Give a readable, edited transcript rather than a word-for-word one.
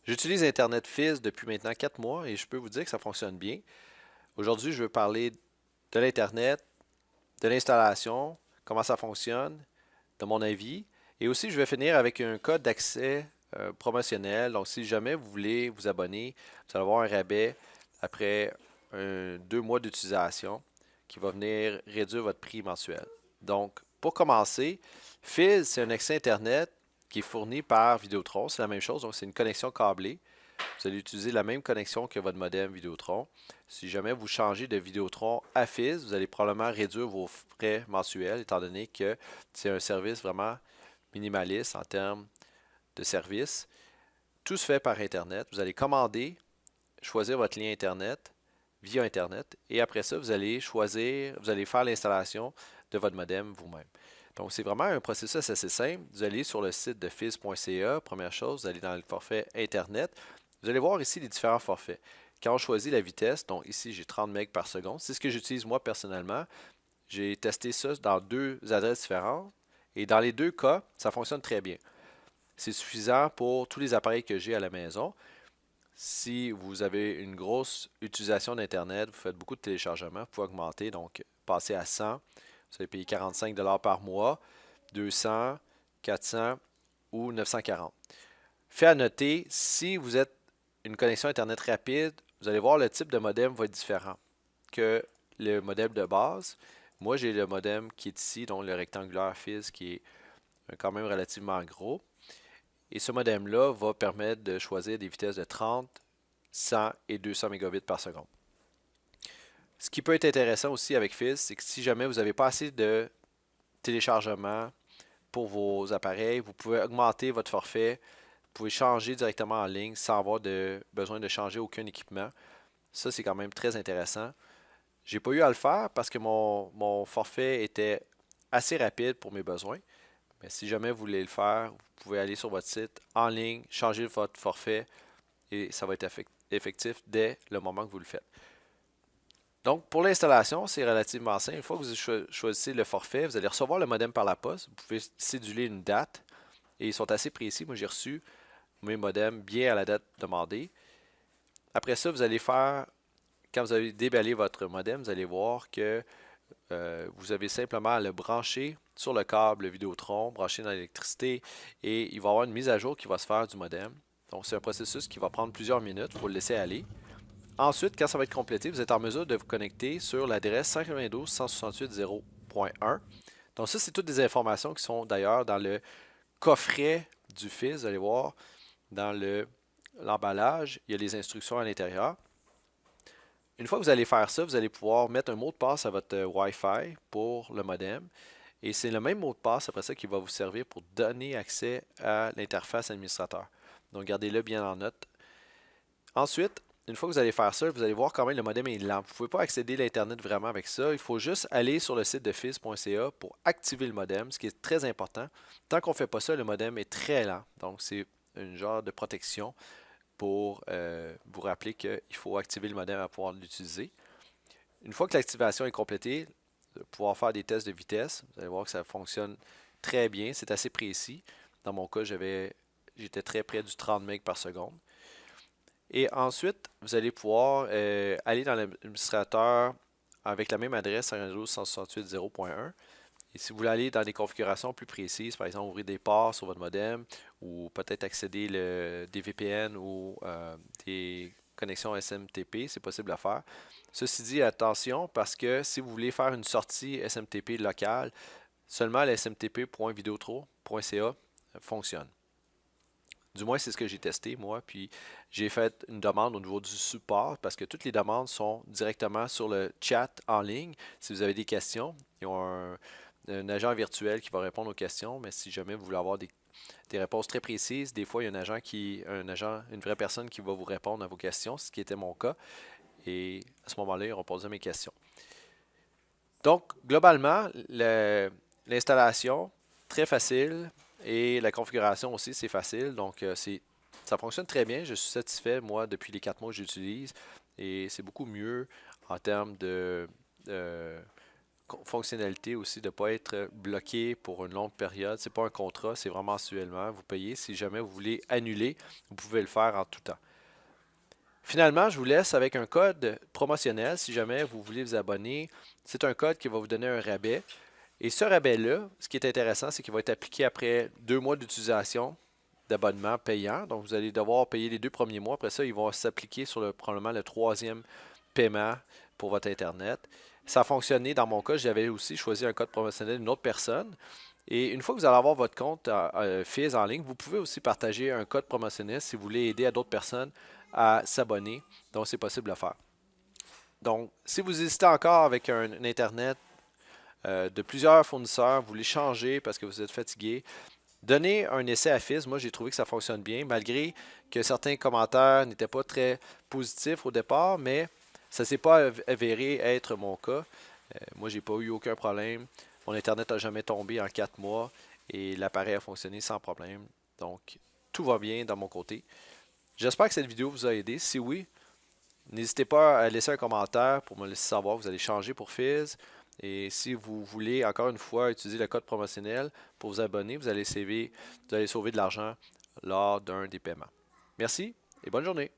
J'utilise Internet Fizz depuis maintenant 4 mois et je peux vous dire que ça fonctionne bien. Aujourd'hui, je veux parler de l'Internet, de l'installation, comment ça fonctionne, de mon avis. Et aussi, je vais finir avec un code d'accès promotionnel. Donc, si jamais vous voulez vous abonner, vous allez avoir un rabais après 2 mois d'utilisation qui va venir réduire votre prix mensuel. Donc, pour commencer, Fizz, c'est un accès Internet qui est fourni par Vidéotron. C'est la même chose. Donc, c'est une connexion câblée. Vous allez utiliser la même connexion que votre modem Vidéotron. Si jamais vous changez de Vidéotron à Fizz, vous allez probablement réduire vos frais mensuels, étant donné que c'est un service vraiment minimaliste en termes de service. Tout se fait par Internet. Vous allez commander, choisir votre lien Internet via Internet, et après ça, vous allez choisir, vous allez faire l'installation de votre modem vous-même. Donc, c'est vraiment un processus assez simple. Vous allez sur le site de fizz.ca. Première chose, vous allez dans le forfait Internet. Vous allez voir ici les différents forfaits. Quand on choisit la vitesse, donc ici j'ai 30 MB par seconde, c'est ce que j'utilise moi personnellement. J'ai testé ça dans 2 adresses différentes et dans les 2 cas, ça fonctionne très bien. C'est suffisant pour tous les appareils que j'ai à la maison. Si vous avez une grosse utilisation d'Internet, vous faites beaucoup de téléchargements, vous pouvez augmenter, donc passer à 100, vous allez payer 45 $ par mois, 200, 400 ou 940. Fait à noter, si vous êtes une connexion Internet rapide, vous allez voir le type de modem va être différent que le modem de base. Moi, j'ai le modem qui est ici, donc le rectangulaire Fizz qui est quand même relativement gros. Et ce modem-là va permettre de choisir des vitesses de 30, 100 et 200 mégabits par seconde. Ce qui peut être intéressant aussi avec Fizz, c'est que si jamais vous n'avez pas assez de téléchargement pour vos appareils, vous pouvez augmenter votre forfait. Vous pouvez changer directement en ligne sans avoir besoin de changer aucun équipement. Ça, c'est quand même très intéressant. J'ai pas eu à le faire parce que mon forfait était assez rapide pour mes besoins. Mais si jamais vous voulez le faire, vous pouvez aller sur votre site en ligne, changer votre forfait et ça va être effectif dès le moment que vous le faites. Donc, pour l'installation, c'est relativement simple. Une fois que vous choisissez le forfait, vous allez recevoir le modem par la poste. Vous pouvez céduler une date et ils sont assez précis. Moi, j'ai reçu mes modems bien à la date demandée. Après ça, vous allez faire, quand vous avez déballé votre modem, vous allez voir que vous avez simplement à le brancher sur le câble Vidéotron, brancher dans l'électricité et il va y avoir une mise à jour qui va se faire du modem. Donc, c'est un processus qui va prendre plusieurs minutes. Il faut le laisser aller. Ensuite, quand ça va être complété, vous êtes en mesure de vous connecter sur l'adresse 192.168.0.1. Donc ça, c'est toutes des informations qui sont d'ailleurs dans le coffret du fils. Vous allez voir dans l'emballage, il y a les instructions à l'intérieur. Une fois que vous allez faire ça, vous allez pouvoir mettre un mot de passe à votre Wi-Fi pour le modem. Et c'est le même mot de passe après ça qui va vous servir pour donner accès à l'interface administrateur. Donc gardez-le bien en note. Ensuite, une fois que vous allez faire ça, vous allez voir quand même le modem est lent. Vous ne pouvez pas accéder à l'Internet vraiment avec ça. Il faut juste aller sur le site de fizz.ca pour activer le modem, ce qui est très important. Tant qu'on ne fait pas ça, le modem est très lent. Donc, c'est un genre de protection pour vous rappeler qu'il faut activer le modem à pouvoir l'utiliser. Une fois que l'activation est complétée, vous allez pouvoir faire des tests de vitesse. Vous allez voir que ça fonctionne très bien. C'est assez précis. Dans mon cas, j'étais très près du 30 MB par seconde. Et ensuite, vous allez pouvoir aller dans l'administrateur avec la même adresse 192.168.0.1. Et si vous voulez aller dans des configurations plus précises, par exemple ouvrir des ports sur votre modem ou peut-être accéder des VPN ou des connexions SMTP, c'est possible à faire. Ceci dit, attention parce que si vous voulez faire une sortie SMTP locale, seulement le smtp.videotro.ca fonctionne. Du moins, c'est ce que j'ai testé, moi. Puis, j'ai fait une demande au niveau du support parce que toutes les demandes sont directement sur le chat en ligne. Si vous avez des questions, ils ont un agent virtuel qui va répondre aux questions. Mais si jamais vous voulez avoir des réponses très précises, des fois, il y a une vraie personne qui va vous répondre à vos questions, ce qui était mon cas. Et à ce moment-là, ils répondaient à mes questions. Donc, globalement, l'installation, très facile. Et la configuration aussi, c'est facile. Donc, ça fonctionne très bien. Je suis satisfait, moi, depuis les 4 mois que j'utilise. Et c'est beaucoup mieux en termes de fonctionnalité aussi de ne pas être bloqué pour une longue période. Ce n'est pas un contrat, c'est vraiment mensuellement. Vous payez. Si jamais vous voulez annuler, vous pouvez le faire en tout temps. Finalement, je vous laisse avec un code promotionnel si jamais vous voulez vous abonner. C'est un code qui va vous donner un rabais. Et ce rabais-là, ce qui est intéressant, c'est qu'il va être appliqué après 2 mois d'utilisation d'abonnement payant. Donc, vous allez devoir payer les 2 premiers mois. Après ça, ils vont s'appliquer sur probablement le troisième paiement pour votre Internet. Ça a fonctionné dans mon cas. J'avais aussi choisi un code promotionnel d'une autre personne. Et une fois que vous allez avoir votre compte Fizz en ligne, vous pouvez aussi partager un code promotionnel si vous voulez aider à d'autres personnes à s'abonner. Donc, c'est possible de le faire. Donc, si vous hésitez encore avec un Internet de plusieurs fournisseurs, vous voulez changer parce que vous êtes fatigué, donnez un essai à Fizz. Moi, j'ai trouvé que ça fonctionne bien, malgré que certains commentaires n'étaient pas très positifs au départ, mais ça ne s'est pas avéré être mon cas. Moi, j'ai pas eu aucun problème. Mon Internet n'a jamais tombé en 4 mois et l'appareil a fonctionné sans problème. Donc, tout va bien dans mon côté. J'espère que cette vidéo vous a aidé. Si oui, n'hésitez pas à laisser un commentaire pour me laisser savoir que vous allez changer pour Fizz. Et si vous voulez, encore une fois, utiliser le code promotionnel pour vous abonner, vous allez sauver de l'argent lors d'un des paiements. Merci et bonne journée.